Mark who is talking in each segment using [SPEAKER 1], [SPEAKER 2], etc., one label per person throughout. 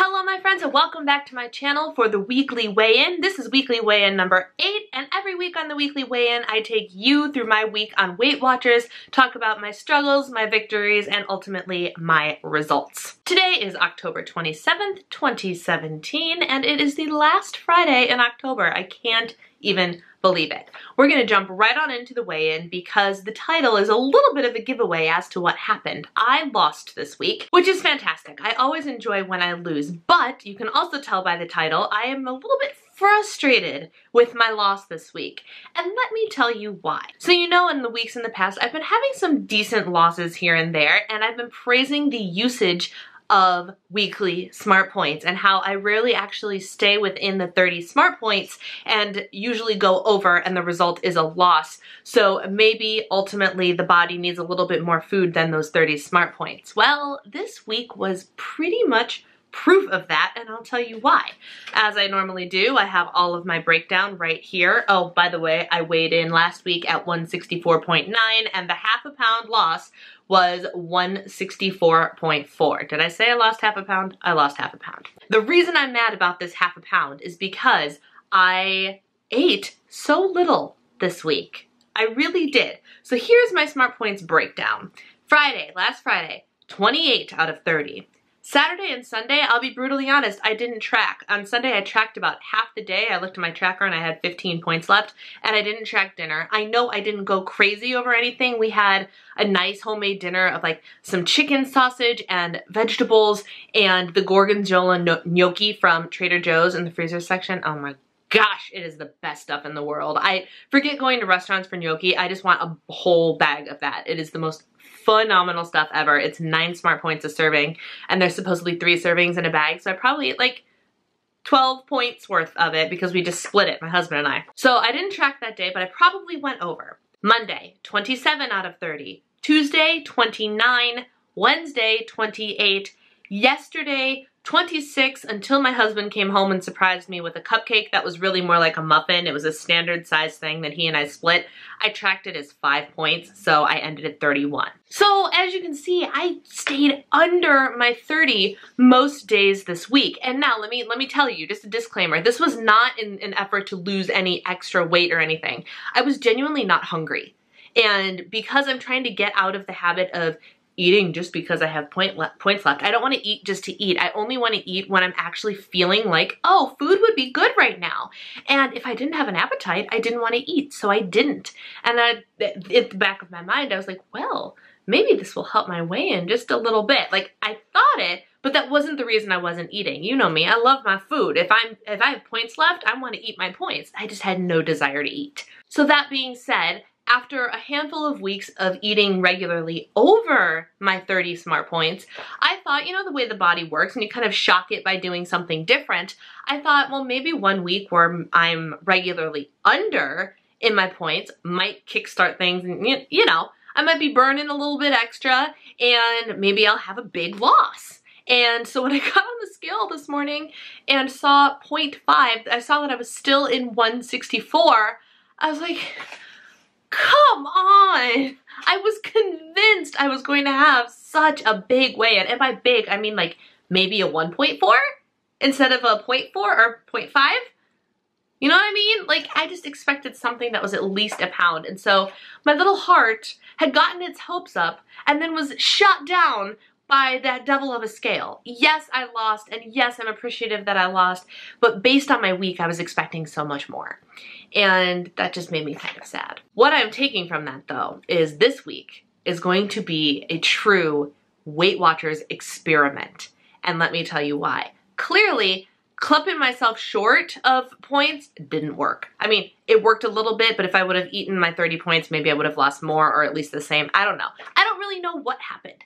[SPEAKER 1] Hello my friends and welcome back to my channel for the weekly weigh-in. This is weekly weigh-in number 8, and every week on the weekly weigh-in I take you through my week on Weight Watchers, talk about my struggles, my victories, and ultimately my results. Today is October 27th, 2017, and it is the last Friday in October. I can't even believe it. We're gonna jump right on into the weigh-in because the title is a little bit of a giveaway as to what happened. I lost this week, which is fantastic. I always enjoy when I lose, but you can also tell by the title, I am a little bit frustrated with my loss this week. And let me tell you why. So you know, in the weeks in the past, I've been having some decent losses here and there, and I've been praising the usage of weekly smart points and how I rarely actually stay within the 30 smart points and usually go over and the result is a loss. So maybe ultimately the body needs a little bit more food than those 30 smart points. Well, this week was pretty much proof of that, and I'll tell you why. As I normally do, I have all of my breakdown right here. Oh, by the way, I weighed in last week at 164.9 and the half a pound loss was 164.4. Did I say I lost half a pound? I lost half a pound. The reason I'm mad about this half a pound is because I ate so little this week. I really did. So here's my smart points breakdown. Last Friday, 28 out of 30. Saturday and Sunday, I'll be brutally honest, I didn't track. On Sunday, I tracked about half the day. I looked at my tracker and I had 15 points left, and I didn't track dinner. I know I didn't go crazy over anything. We had a nice homemade dinner of like some chicken sausage and vegetables and the gorgonzola gnocchi from Trader Joe's in the freezer section. Oh my gosh, it is the best stuff in the world. I forget going to restaurants for gnocchi. I just want a whole bag of that. It is the most phenomenal stuff ever. It's 9 smart points a serving, and there's supposedly 3 servings in a bag, so I probably ate like 12 points worth of it because we just split it, my husband and I. So I didn't track that day, but I probably went over. Monday, 27 out of 30. Tuesday, 29. Wednesday, 28. Yesterday, 26, until my husband came home and surprised me with a cupcake that was really more like a muffin. It was a standard size thing that he and I split. I tracked it as 5 points, so I ended at 31. So as you can see, I stayed under my 30 most days this week. And now let me tell you, just a disclaimer, this was not in an effort to lose any extra weight or anything. I was genuinely not hungry. And because I'm trying to get out of the habit of eating just because I have points left. I don't want to eat just to eat. I only want to eat when I'm actually feeling like, oh, food would be good right now. And if I didn't have an appetite, I didn't want to eat, so I didn't. And at the back of my mind, I was like, well, maybe this will help my weigh-in just a little bit. Like, I thought it, but that wasn't the reason I wasn't eating. You know me, I love my food. If I have points left, I want to eat my points. I just had no desire to eat. So that being said, after a handful of weeks of eating regularly over my 30 smart points, I thought, you know, the way the body works and you kind of shock it by doing something different, I thought, well, maybe one week where I'm regularly under in my points might kickstart things and, you know, I might be burning a little bit extra and maybe I'll have a big loss. And so when I got on the scale this morning and saw 0.5, I saw that I was still in 164. I was like, come on! I was convinced I was going to have such a big weigh-in. And by big, I mean like maybe a 1.4 instead of a 0.4 or 0.5. You know what I mean? Like, I just expected something that was at least a pound. And so my little heart had gotten its hopes up and then was shot down by that devil of a scale. Yes, I lost, and yes, I'm appreciative that I lost, but based on my week, I was expecting so much more. And that just made me kind of sad. What I'm taking from that, though, is this week is going to be a true Weight Watchers experiment. And let me tell you why. Clearly, clipping myself short of points didn't work. I mean, it worked a little bit, but if I would have eaten my 30 points, maybe I would have lost more or at least the same. I don't know. I don't really know what happened.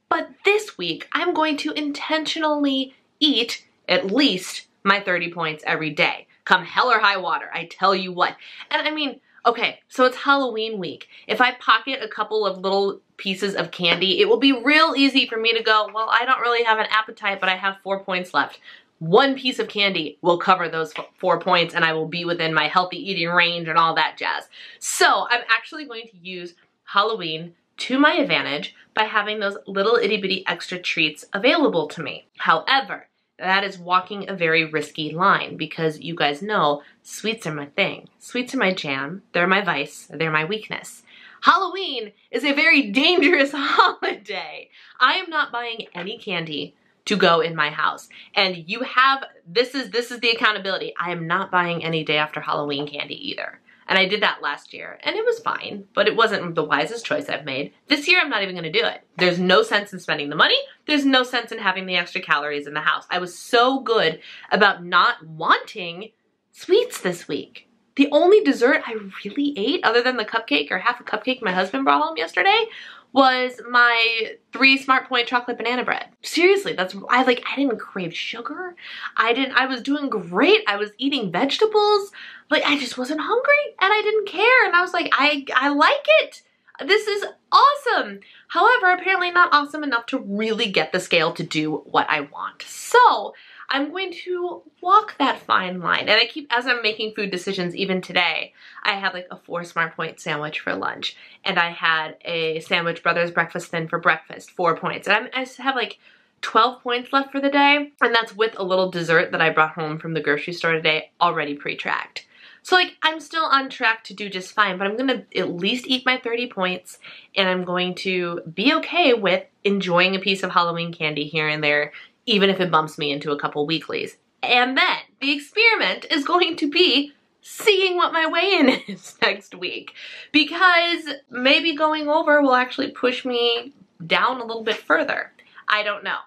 [SPEAKER 1] But this week, I'm going to intentionally eat at least my 30 points every day. Come hell or high water, I tell you what. And I mean, okay, so it's Halloween week. If I pocket a couple of little pieces of candy, it will be real easy for me to go, well, I don't really have an appetite, but I have 4 points left. One piece of candy will cover those 4 points and I will be within my healthy eating range and all that jazz. So I'm actually going to use Halloween to my advantage by having those little itty bitty extra treats available to me. However, that is walking a very risky line because you guys know sweets are my thing. Sweets are my jam. They're my vice. They're my weakness. Halloween is a very dangerous holiday. I am not buying any candy to go in my house. And you have, this is the accountability. I am not buying any day after Halloween candy either. And I did that last year and it was fine, but it wasn't the wisest choice I've made. This year I'm not even gonna do it. There's no sense in spending the money. There's no sense in having the extra calories in the house. I was so good about not wanting sweets this week. The only dessert I really ate, other than the cupcake or half a cupcake my husband brought home yesterday, was my 3 Smart Point chocolate banana bread. Seriously, I didn't crave sugar. I was doing great. I was eating vegetables. Like, I just wasn't hungry and I didn't care. And I was like, I like it. This is awesome. However, apparently not awesome enough to really get the scale to do what I want. So I'm going to walk that fine line. And as I'm making food decisions, even today, I had like a 4 Smart Point sandwich for lunch. And I had a Sandwich Brothers breakfast thin for breakfast, 4 points. And I just have like 12 points left for the day. And that's with a little dessert that I brought home from the grocery store today, already pre-tracked. So like, I'm still on track to do just fine, but I'm gonna at least eat my 30 points and I'm going to be okay with enjoying a piece of Halloween candy here and there, even if it bumps me into a couple weeklies. And then the experiment is going to be seeing what my weigh-in is next week, because maybe going over will actually push me down a little bit further. I don't know.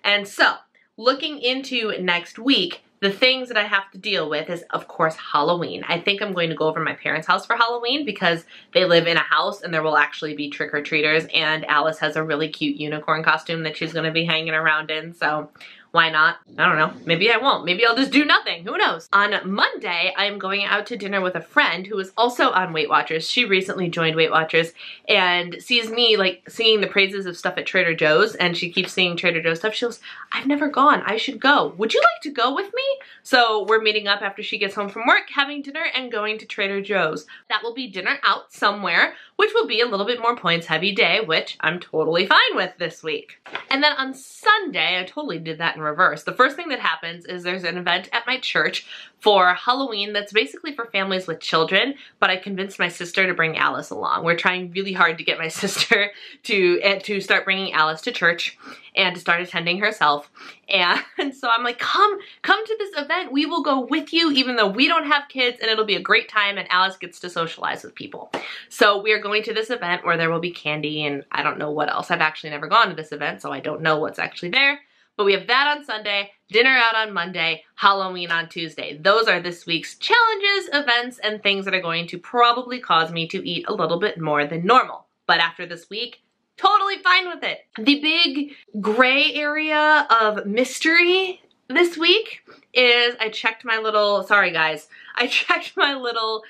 [SPEAKER 1] And so looking into next week, the things that I have to deal with is, of course, Halloween. I think I'm going to go over to my parents' house for Halloween because they live in a house and there will actually be trick-or-treaters, and Alice has a really cute unicorn costume that she's going to be hanging around in, so why not? I don't know. Maybe I won't. Maybe I'll just do nothing. Who knows? On Monday, I am going out to dinner with a friend who is also on Weight Watchers. She recently joined Weight Watchers and sees me like singing the praises of stuff at Trader Joe's, and she keeps seeing Trader Joe's stuff. She goes, I've never gone. I should go. Would you like to go with me? So we're meeting up after she gets home from work, having dinner, and going to Trader Joe's. That will be dinner out somewhere, which will be a little bit more points heavy day, which I'm totally fine with this week. And then on Sunday, I totally did that in reverse. The first thing that happens is there's an event at my church for Halloween that's basically for families with children, but I convinced my sister to bring Alice along. We're trying really hard to get my sister to start bringing Alice to church and to start attending herself. And so I'm like, come to this event. We will go with you even though we don't have kids, and it'll be a great time and Alice gets to socialize with people. So we are going to this event where there will be candy and I don't know what else. I've actually never gone to this event, so I don't know what's actually there. But we have that on Sunday, dinner out on Monday, Halloween on Tuesday. Those are this week's challenges, events, and things that are going to probably cause me to eat a little bit more than normal. But after this week, totally fine with it. The big gray area of mystery this week is I checked my little, sorry guys, I checked my little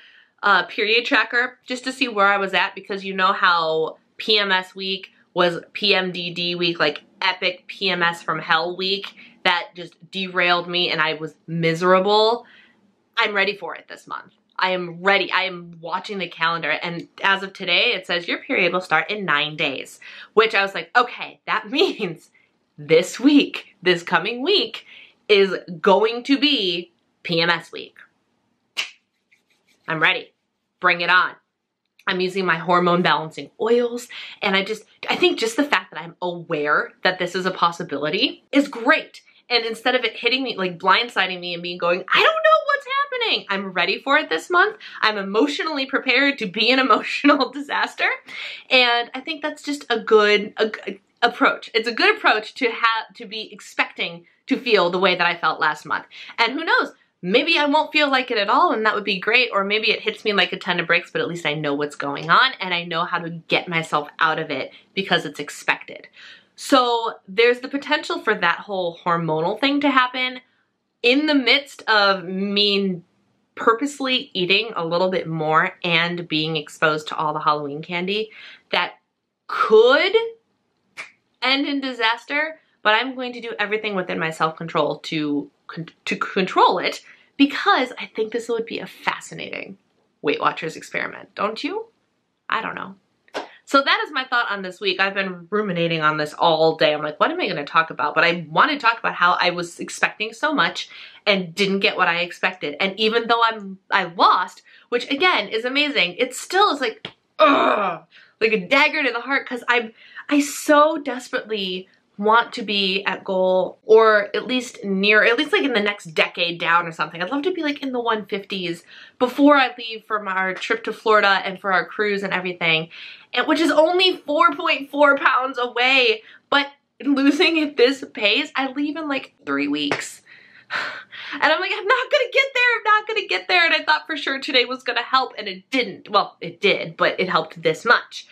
[SPEAKER 1] period tracker just to see where I was at, because you know how PMS week was PMDD week, like epic PMS from hell week that just derailed me and I was miserable. I'm ready for it this month. I am ready. I am watching the calendar, and as of today, it says your period will start in 9 days, which I was like, okay, that means this week, this coming week, is going to be PMS week. I'm ready. Bring it on. I'm using my hormone balancing oils, and I think just the fact that I'm aware that this is a possibility is great. And instead of it hitting me, like blindsiding me and me going, I don't know what's happening, I'm ready for it this month. I'm emotionally prepared to be an emotional disaster. And I think that's just a good approach. It's a good approach to be expecting to feel the way that I felt last month. And who knows? Maybe I won't feel like it at all and that would be great, or maybe it hits me like a ton of bricks, but at least I know what's going on and I know how to get myself out of it because it's expected. So there's the potential for that whole hormonal thing to happen in the midst of me purposely eating a little bit more and being exposed to all the Halloween candy that could end in disaster, but I'm going to do everything within my self-control to control it, because I think this would be a fascinating Weight Watchers experiment, don't you? I don't know. So that is my thought on this week. I've been ruminating on this all day. I'm like, what am I going to talk about? But I want to talk about how I was expecting so much and didn't get what I expected. And even though I lost, which again is amazing, it still is like, ugh, like a dagger to the heart, because I so desperately want to be at goal, or at least like in the next decade down or something. I'd love to be like in the 150s before I leave for our trip to Florida and for our cruise and everything, and which is only 4.4 pounds away. But losing at this pace, I leave in like 3 weeks. And I'm like, I'm not gonna get there, I'm not gonna get there. And I thought for sure today was gonna help, and it didn't. Well, it did, but it helped this much.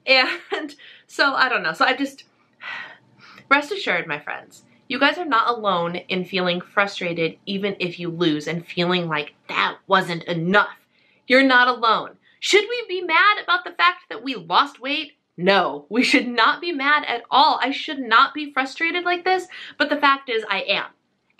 [SPEAKER 1] And so I don't know. So I just, rest assured, my friends, you guys are not alone in feeling frustrated even if you lose and feeling like that wasn't enough. You're not alone. Should we be mad about the fact that we lost weight? No, we should not be mad at all. I should not be frustrated like this, but the fact is I am.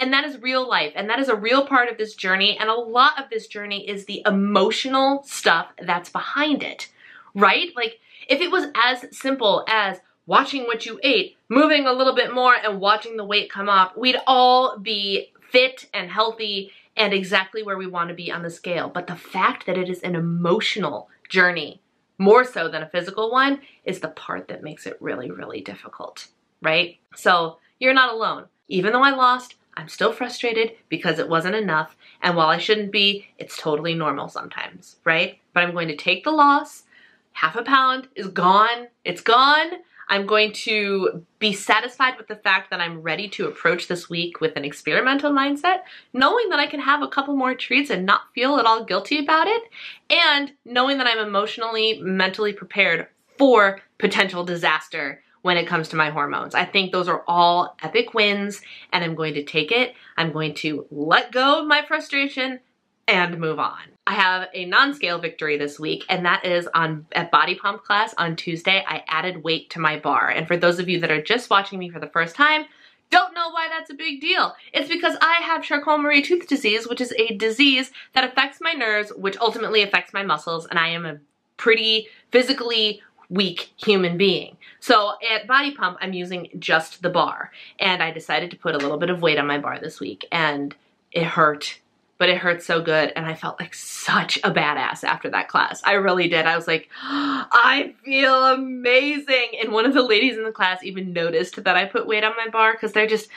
[SPEAKER 1] And that is real life, and that is a real part of this journey, and a lot of this journey is the emotional stuff that's behind it, right? Like, if it was as simple as watching what you ate, moving a little bit more, and watching the weight come off, we'd all be fit and healthy and exactly where we want to be on the scale. But the fact that it is an emotional journey, more so than a physical one, is the part that makes it really, really difficult, right? So you're not alone. Even though I lost, I'm still frustrated because it wasn't enough. And while I shouldn't be, it's totally normal sometimes, right? But I'm going to take the loss. Half a pound is gone. It's gone. I'm going to be satisfied with the fact that I'm ready to approach this week with an experimental mindset, knowing that I can have a couple more treats and not feel at all guilty about it, and knowing that I'm emotionally, mentally prepared for potential disaster when it comes to my hormones. I think those are all epic wins, and I'm going to take it. I'm going to let go of my frustration and move on. I have a non-scale victory this week, and that is at Body Pump class on Tuesday. I added weight to my bar. And for those of you that are just watching me for the first time, don't know why that's a big deal. It's because I have Charcot-Marie-Tooth disease, which is a disease that affects my nerves, which ultimately affects my muscles, and I am a pretty physically weak human being. So at Body Pump, I'm using just the bar, and I decided to put a little bit of weight on my bar this week, and it hurt. But it hurt so good, and I felt like such a badass after that class. I really did. I was like, I feel amazing. And one of the ladies in the class even noticed that I put weight on my bar, because they're just,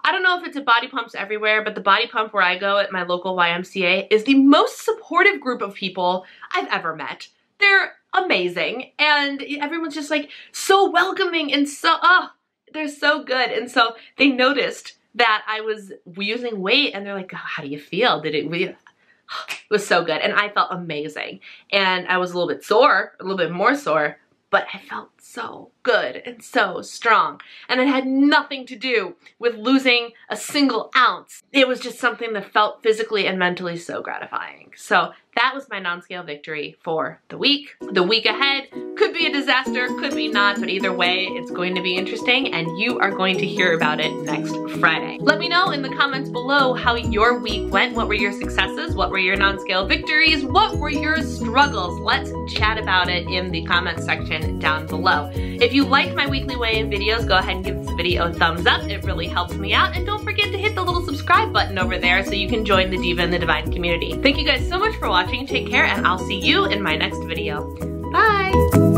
[SPEAKER 1] I don't know if it's at Body Pumps everywhere, but the Body Pump where I go at my local YMCA is the most supportive group of people I've ever met. They're amazing, and everyone's just like so welcoming and so, they're so good. And so they noticed that I was using weight, and they're like, how do you feel? It was so good, and I felt amazing. And I was a little bit sore, a little bit more sore, but I felt so good and so strong. And it had nothing to do with losing a single ounce. It was just something that felt physically and mentally so gratifying. So that was my non-scale victory for the week. The week ahead could be a disaster, could be not, but either way, it's going to be interesting, and you are going to hear about it next Friday. Let me know in the comments below how your week went. What were your successes? What were your non-scale victories? What were your struggles? Let's chat about it in the comments section down below. If you like my weekly weigh-in videos, go ahead and give this video a thumbs up. It really helps me out. And don't forget to hit the little subscribe button over there so you can join the Diva and the Divine community. Thank you guys so much for watching. Take care, and I'll see you in my next video. Bye!